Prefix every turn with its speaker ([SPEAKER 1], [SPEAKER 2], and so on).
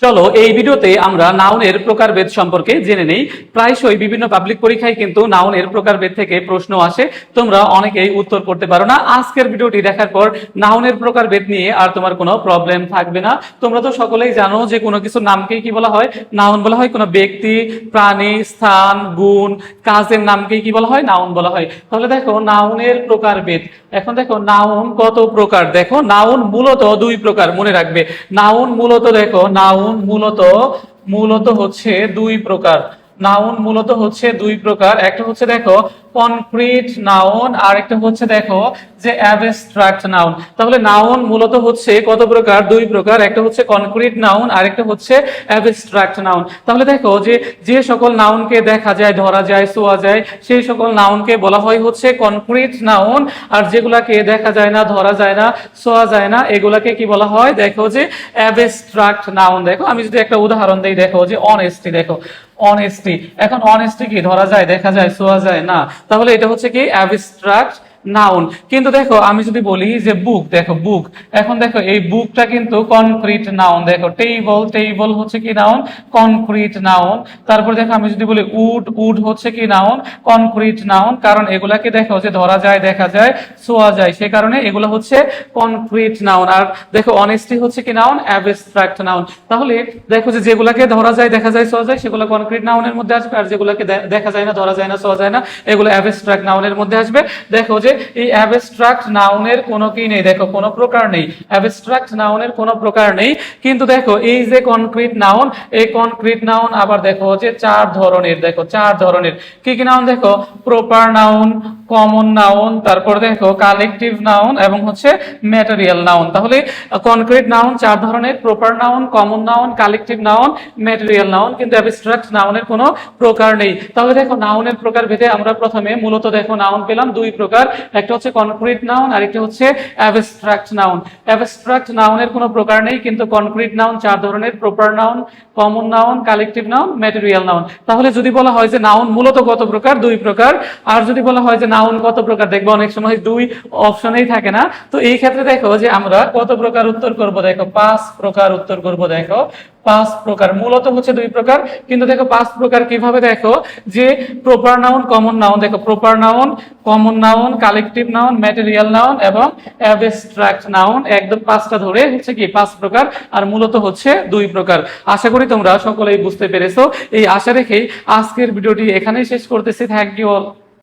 [SPEAKER 1] চলো এই ভিডিওতে আমরা নাউনের প্রকারভেদ সম্পর্কে জেনে নেই। প্রায়শই বিভিন্ন পাবলিক পরীক্ষায় কিন্তু নাউনের প্রকারভেদ থেকে প্রশ্ন আসে, তোমরা অনেকেই উত্তর করতে পারো না। আজকের ভিডিওটি দেখার পর নাউনের প্রকারভেদ নিয়ে আর তোমার কোনো প্রবলেম থাকবে না। তোমরা তো সকলেই জানো যে কোনো কিছু নামকে কি বলা হয়, নাউন বলা হয়। কোনো ব্যক্তি, প্রাণী, স্থান, গুণ, কাজের নামকে কি বলা হয়, নাউন বলা হয়। তাহলে দেখো নাউনের প্রকারভেদ। এখন দেখো নাউন কত প্রকার, দেখো নাউন মূলত দুই প্রকার, মনে রাখবে। নাউন মূলত দেখো নাউন মূলত হচ্ছে দুই প্রকার। নাউন মূলত হচ্ছে দুই প্রকার। একটা হচ্ছে দেখো কনক্রিট নাউন, আর একটা হচ্ছে দেখো যে অ্যাবস্ট্রাক্ট নাউন। তাহলে নাউন মূলত হচ্ছে কত প্রকার, দুই প্রকার। একটা হচ্ছে কনক্রিট নাউন, আর একটা হচ্ছে অ্যাবস্ট্রাক্ট নাউন। তাহলে দেখো যে যে সকল নাউনকে দেখা যায়, ধরা যায়, ছোঁয়া যায়, সেই সকল নাউনকে বলা হয় হচ্ছে কনক্রিট নাউন। আর যেগুলাকে দেখা যায় না, ধরা যায় না, ছোঁয়া যায় না, এগুলাকে কি বলা হয়, দেখো যে অ্যাবস্ট্রাক্ট নাউন। দেখো আমি যদি একটা উদাহরণ দিই, দেখো যে অনেস্টি। দেখো অনেস্টি, এখন অনেস্টি কি ধরা যায়, দেখা যায়, ছোঁয়া যায় না, তাহলে এটা হচ্ছে কি অ্যাবস্ট্রাক্ট নাউন। কিন্তু দেখো আমি যদি বলি যে বুক, দেখো বুক, এখন দেখো এই বুকটা কিন্তু কনক্রিট নাউন। দেখো টেবল হচ্ছে কি নাউন, কনক্রিট নাউন। তারপর দেখো আমি যদি বলি উড হচ্ছে কি নাউন, কনক্রিট নাউন। কারণ এগুলাকে দেখো যে ধরা যায়, দেখা যায়, ছোঁয়া যায়, সে কারণে এগুলো হচ্ছে কনক্রিট নাউন। আর দেখো অনেস্টি হচ্ছে কি নাউন, অ্যাবস্ট্রাক্ট নাউন। তাহলে দেখো যে যেগুলাকে ধরা যায়, দেখা যায়, ছোঁয়া যায়, সেগুলো কনক্রিট নাউনের মধ্যে আসবে। আর যেগুলোকে দেখা যায় না, ধরা যায় না, ছোঁয়া যায় না, এগুলো অ্যাবস্ট্রাক্ট নাউনের মধ্যে আসবে। দেখো যে এই অ্যাবস্ট্রাক্ট নাউনের কোনো কি নেই, দেখো কোনো প্রকার নেই, অ্যাবস্ট্রাক্ট নাউনের কোনো প্রকার নেই। কিন্তু দেখো এই যে কনক্রিট নাউন, এই কনক্রিট নাউন আবার দেখো যে চার ধরনের। দেখো চার ধরনের কি কি নাউন, দেখো প্রপার নাউন, কমন নাউন, তারপর দেখো কালেকটিভ নাউন এবং হচ্ছে ম্যাটেরিয়াল নাউন। তাহলে কনক্রিট নাউন চার ধরনের, proper noun, common noun, collective noun, material noun. কিন্তু অ্যাবস্ট্রাক্ট নাউনের কোনো প্রকার নেই। তাহলে দেখো নাউনের প্রকার ভেদে আমরা প্রথমে মূলত দেখো নাউন পেলাম দুই প্রকার। একটা হচ্ছে কনক্রিট নাউন, আর একটা হচ্ছে অ্যাবস্ট্রাক্ট নাউন। অ্যাবস্ট্রাক্ট নাউনের কোনো প্রকার নেই, কিন্তু কনক্রিট নাউন চার ধরনের, proper noun, common noun, collective noun, material noun. তাহলে যদি বলা হয় যে নাউন মূলত কত প্রকার, দুই প্রকার। আর যদি বলা হয় যে নাউন কত প্রকার, দেখবো অনেক সময় দুই অপশনেই থাকে না। তো এই ক্ষেত্রে দেখো যে আমরা কত প্রকার উত্তর করব, দেখো পাঁচ প্রকার উত্তর করব। দেখো পাঁচ প্রকার, মূলত হচ্ছে দুই প্রকার। কিন্তু দেখো পাঁচ প্রকার কিভাবে, দেখো যে প্রপার নাউন, কমন নাউন, দেখো proper noun, common noun, collective noun, material noun এবং অ্যাবস্ট্রাক্ট নাউন, একদম পাঁচটা ধরে হচ্ছে কি পাঁচ প্রকার। আর মূলত হচ্ছে দুই প্রকার। আশা করি তোমরা সকলেই বুঝতে পেরেছো। এই আশা রেখেই আজকের ভিডিওটি এখানেই শেষ করতেছি। Thank you all.